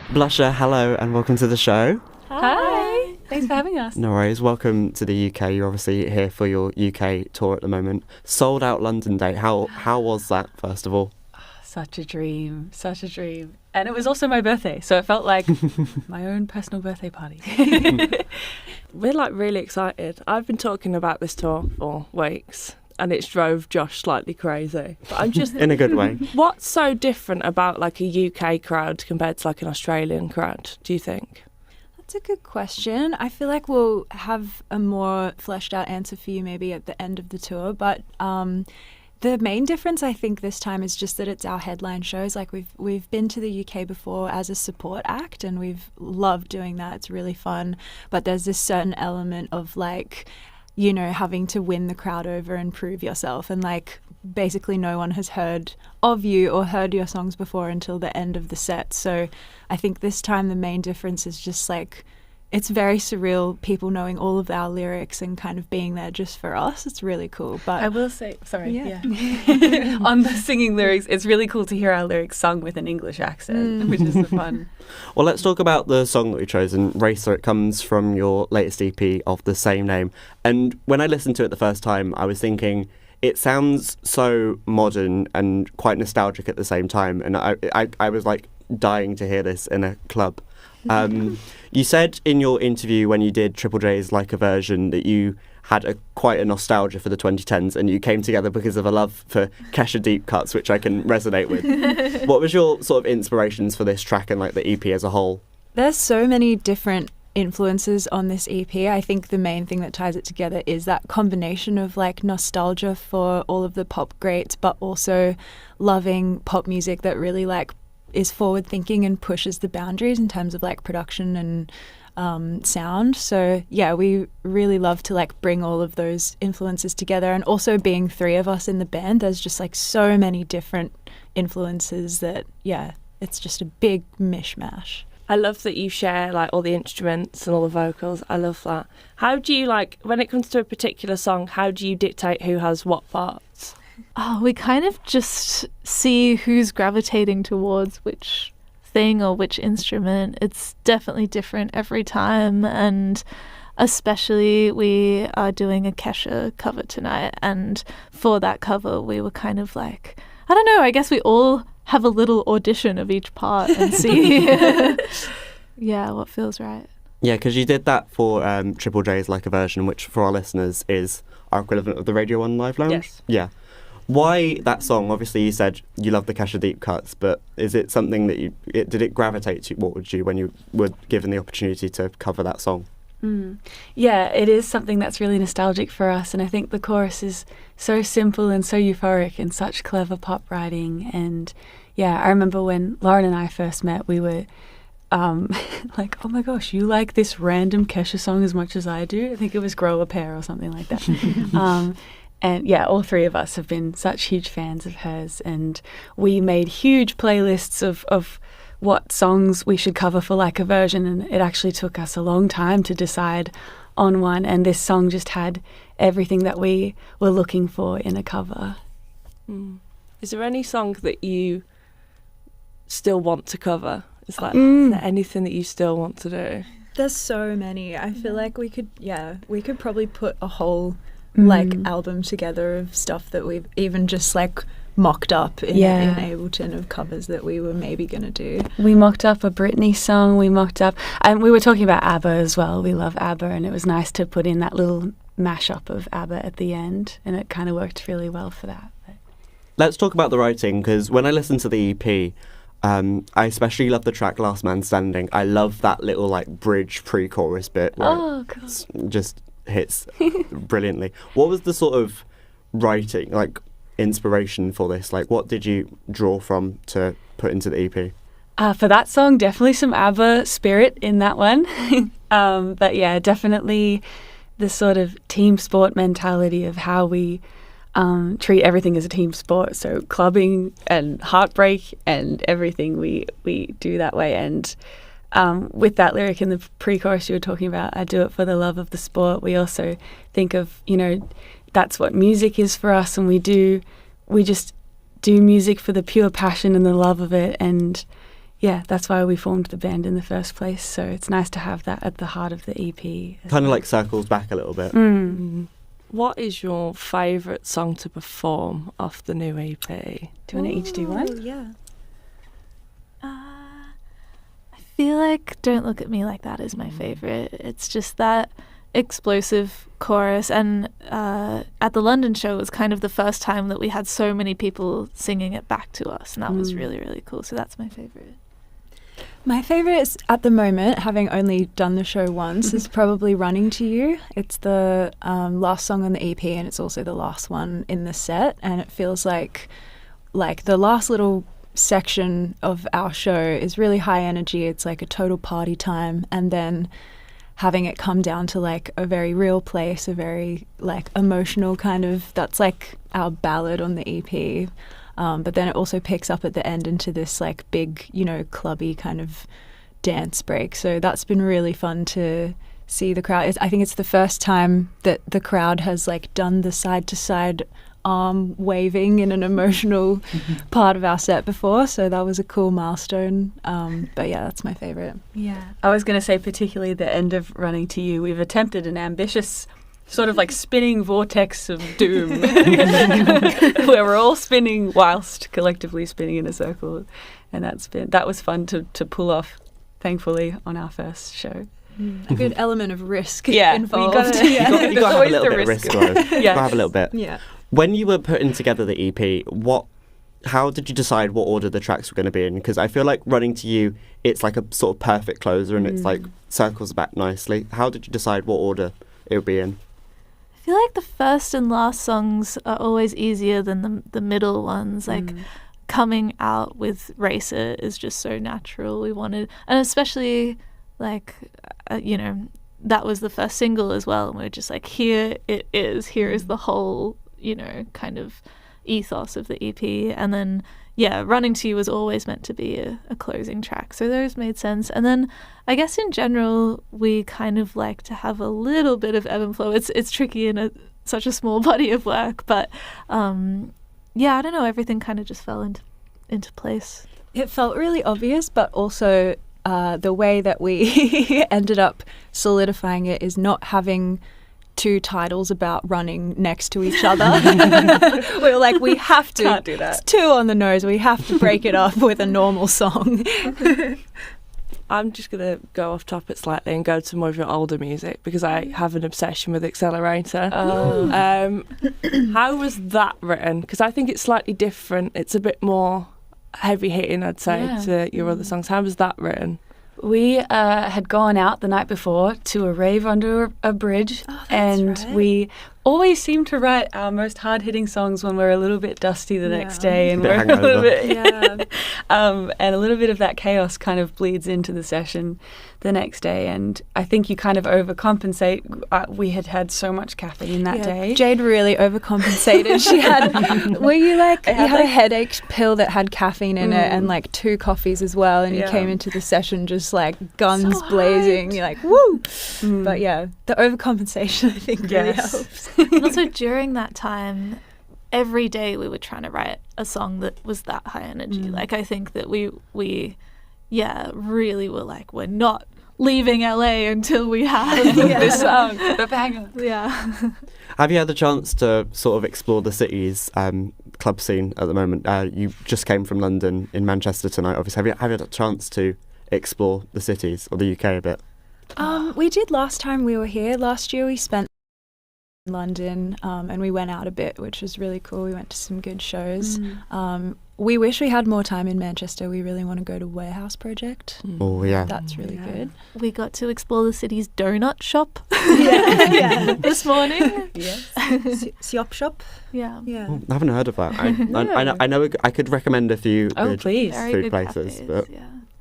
Blusher, hello and welcome to the show. Hi. Thanks for having us. No worries. Welcome to the UK. You're obviously here for your UK tour at the moment. Sold out London date. How was that, first of all? Such a dream. And it was also my birthday, so it felt like my own personal birthday party. We're really excited. I've been talking about this tour for weeks and it's drove Josh slightly crazy. But I'm just In a good way. What's so different about a UK crowd compared to an Australian crowd, do you think? That's a good question. I feel like we'll have a more fleshed out answer for you maybe at the end of the tour, but the main difference I think this time is just that it's our headline shows. We've been to the UK before as a support act and we've loved doing that. It's really fun. But there's this certain element of having to win the crowd over and prove yourself, and basically no one has heard of you or heard your songs before until the end of the set. So I think this time the main difference is just it's very surreal, people knowing all of our lyrics and kind of being there just for us. It's really cool. But I will say, on the singing lyrics, it's really cool to hear our lyrics sung with an English accent, which is the fun. Well, let's talk about the song that we've chosen, Racer. It comes from your latest EP of the same name. And when I listened to it the first time, I was thinking, it sounds so modern and quite nostalgic at the same time. And I was dying to hear this in a club. You said in your interview when you did Triple J's Like a Version that you had quite a nostalgia for the 2010s and you came together because of a love for Kesha deep cuts, which I can resonate with. What was your sort of inspirations for this track and the EP as a whole? There's so many different influences on this EP. I think the main thing that ties it together is that combination of nostalgia for all of the pop greats, but also loving pop music that really is forward thinking and pushes the boundaries in terms of production and sound. So yeah, we really love to bring all of those influences together, and also being three of us in the band, there's just so many different influences that it's just a big mishmash. I love that you share all the instruments and all the vocals. I love that. How do you when it comes to a particular song, how do you dictate who has what parts? Oh, we kind of just see who's gravitating towards which thing or which instrument. It's definitely different every time, and especially we are doing a Kesha cover tonight, and for that cover we were kind of I don't know, I guess we all have a little audition of each part and see what feels right. Yeah, because you did that for Triple J's Like a Version, which for our listeners is our equivalent of the Radio 1 Live Lounge. Yes. Yeah. Why that song? Obviously, you said you love the Kesha deep cuts, but is it something that did it gravitate towards you when you were given the opportunity to cover that song? Yeah, it is something that's really nostalgic for us, and I think the chorus is so simple and so euphoric and such clever pop writing. And yeah, I remember when Lauren and I first met, we were oh my gosh, you like this random Kesha song as much as I do? I think it was Grow a Pair or something like that. And yeah, all three of us have been such huge fans of hers, and we made huge playlists of what songs we should cover for Like a Version, and it actually took us a long time to decide on one, and this song just had everything that we were looking for in a cover. Is there any song that you still want to cover? Is there anything that you still want to do? There's so many. I feel like we could probably put a whole album together of stuff that we've even just mocked up in Ableton of covers that we were maybe going to do. We mocked up a Britney song, and we were talking about ABBA as well. We love ABBA, and it was nice to put in that little mashup of ABBA at the end, and it kind of worked really well for that. Let's talk about the writing, because when I listened to the EP, I especially love the track Last Man Standing. I love that little bridge pre-chorus bit where it just hits brilliantly. What was the sort of writing inspiration for this? What did you draw from to put into the EP? For that song, definitely some ABBA spirit in that one. But yeah, definitely the sort of team sport mentality of how we treat everything as a team sport. So clubbing and heartbreak and everything we do that way. And with that lyric in the pre-chorus you were talking about, I do it for the love of the sport. We also think of, that's what music is for us, and we just do music for the pure passion and the love of it. And yeah, that's why we formed the band in the first place. So it's nice to have that at the heart of the EP. Kind of like circles back a little bit. What is your favourite song to perform off the new EP? Do you want to each do one? Yeah. I feel like Don't Look at Me Like That is my favourite. It's just that explosive chorus, and at the London show it was kind of the first time that we had so many people singing it back to us, and that was really, really cool. So that's my favourite. My favourite is, at the moment, having only done the show once, is probably Running to You. It's the last song on the EP, and it's also the last one in the set, and it feels like the last little section of our show is really high energy. It's like a total party time, and then having it come down to like a very real place, a very like emotional kind of, that's like our ballad on the EP. But then it also picks up at the end into this like big, you know, clubby kind of dance break. So that's been really fun to see the crowd. I think it's the first time that the crowd has like done the side to side arm waving in an emotional part of our set before. So that was a cool milestone. But yeah, that's my favourite. Yeah. I was going to say particularly the end of Running to You. We've attempted an ambitious sort of like spinning vortex of doom where we're all spinning whilst collectively spinning in a circle, and that was fun to pull off, thankfully, on our first show. A good element of risk Yeah, involved. You got to have a always little the bit of risk. risk, though. You got to have a little bit. Yeah. When you were putting together the EP, how did you decide what order the tracks were going to be in? Because I feel like Running to You, it's like a sort of perfect closer, and it's like circles back nicely. How did you decide what order it would be in? I feel like the first and last songs are always easier than the middle ones. Like coming out with Racer is just so natural. We wanted, and especially like, you know, that was the first single as well. And we were just like, here it is. Here is the whole, you know, kind of ethos of the EP. And then, yeah, Running to You was always meant to be a closing track. So those made sense. And then I guess in general, we kind of like to have a little bit of ebb and flow. It's tricky in such a small body of work. But yeah, I don't know. Everything kind of just fell into place. It felt really obvious, but also the way that we ended up solidifying it is not having two titles about running next to each other. We were like, we have to. Can't do that. It's too on the nose. We have to break it up with a normal song. I'm just going to go off topic slightly and go to more of your older music because I have an obsession with Accelerator. How was that written? Because I think it's slightly different. It's a bit more heavy hitting, I'd say, to your other songs. How was that written? We had gone out the night before to a rave under a bridge, and we always seem to write our most hard-hitting songs when we're a little bit dusty the next day, and we're a little bit, and a little bit of that chaos kind of bleeds into the session the next day. And I think you kind of overcompensate. We had so much caffeine that day. Jade really overcompensated. She had, you had a headache pill that had caffeine in it, and like 2 coffees as well, and you came into the session just like guns so blazing. You're like, woo! But yeah, the overcompensation I think really helps. And also during that time, every day we were trying to write a song that was that high energy. Like I think that we really were like, we're not leaving LA until we have this song, the banger. Yeah. Have you had the chance to sort of explore the city's club scene at the moment? You just came from London, in Manchester tonight, obviously. Have you had a chance to explore the cities or the UK a bit? We did last time we were here. Last year we spent in London and we went out a bit, which was really cool. We went to some good shows. We wish we had more time in Manchester. We really want to go to Warehouse Project. Oh, yeah. That's really good. We got to explore the city's donut shop this morning. Yes. Siop shop. Yeah. Oh, I haven't heard of that. I know I could recommend a few good please. Very food good places. cafes, But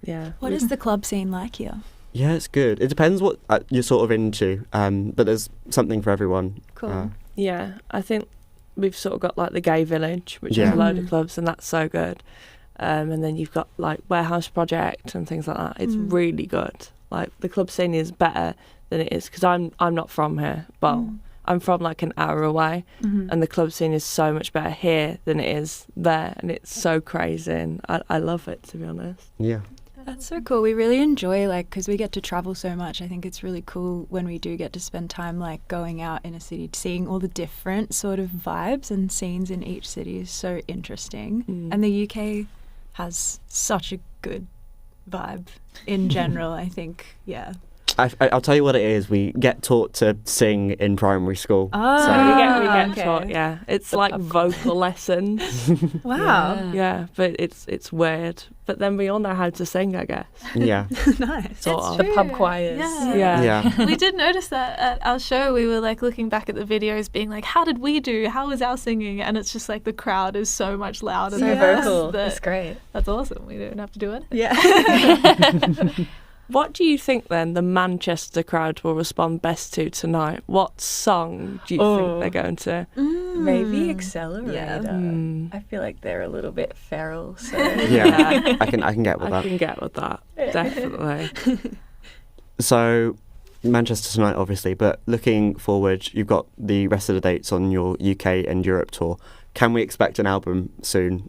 Yeah. What is the club scene like here? yeah, it's good. It depends what you're sort of into, but there's something for everyone. Cool. Yeah, I think we've sort of got like the Gay Village, which is a load of clubs, and that's so good. And then you've got like Warehouse Project and things like that. It's really good. Like the club scene is better than it is because I'm not from here, but I'm from like an hour away, and the club scene is so much better here than it is there, and it's so crazy, and I love it, to be honest. Yeah. That's so cool. We really enjoy, like, because we get to travel so much. I think it's really cool when we do get to spend time, like, going out in a city, seeing all the different sort of vibes and scenes in each city is so interesting. And the UK has such a good vibe in general, I think. Yeah. I'll tell you what it is. We get taught to sing in primary school. So we get taught, yeah. It's like vocal lessons. Wow. Yeah, but it's weird. But then we all know how to sing, I guess. Yeah. Nice. Sort of. The pub choirs. Yeah. We did notice that at our show. We were like looking back at the videos being like, how did we do? How was our singing? And it's just like the crowd is so much louder So than us vocal. that- That's great. That's awesome. We don't have to do it. Yeah. What do you think then the Manchester crowd will respond best to tonight? What song do you think they're going to? Maybe Accelerator. Yeah. I feel like they're a little bit feral. So Yeah. I can get with I that. can get with that, definitely. So Manchester tonight, obviously, but looking forward, you've got the rest of the dates on your UK and Europe tour. Can we expect an album soon?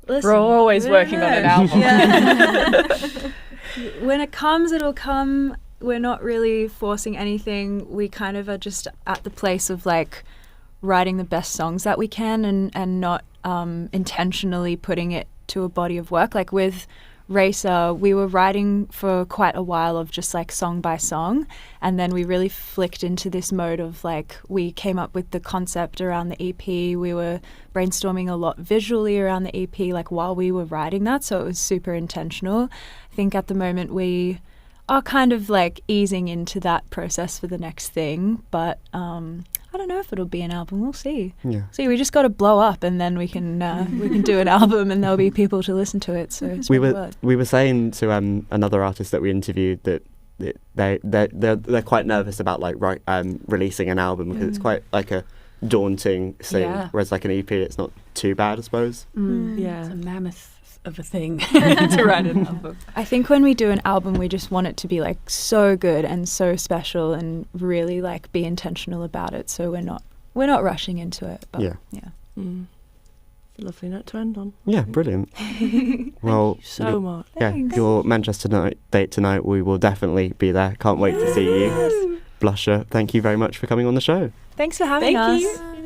we're always working on an album. Yeah. When it comes, it'll come. We're not really forcing anything. We kind of are just at the place of like writing the best songs that we can and not intentionally putting it to a body of work. Like with Racer, we were writing for quite a while of just like song by song, and then we really flicked into this mode of like we came up with the concept around the EP. We were brainstorming a lot visually around the EP like while we were writing that, so it was super intentional. I think at the moment we are kind of like easing into that process for the next thing, but I don't know if it'll be an album. We'll see. Yeah. See, we just got to blow up, and then we can do an album, and there'll be people to listen to it. So it's We really were good. we were saying to another artist that we interviewed that they're quite nervous about like releasing an album because it's quite like a daunting thing. Yeah. Whereas like an EP, it's not too bad, I suppose. Yeah. It's a mammoth of a thing to write an album. I think when we do an album, we just want it to be like so good and so special, and really like be intentional about it. So we're not rushing into it. But Yeah. Lovely note to end on. Yeah, brilliant. Well, So much. yeah, your Manchester date tonight, we will definitely be there. Can't wait to see you. Blusher, thank you very much for coming on the show. Thank you. Thanks for having us. You.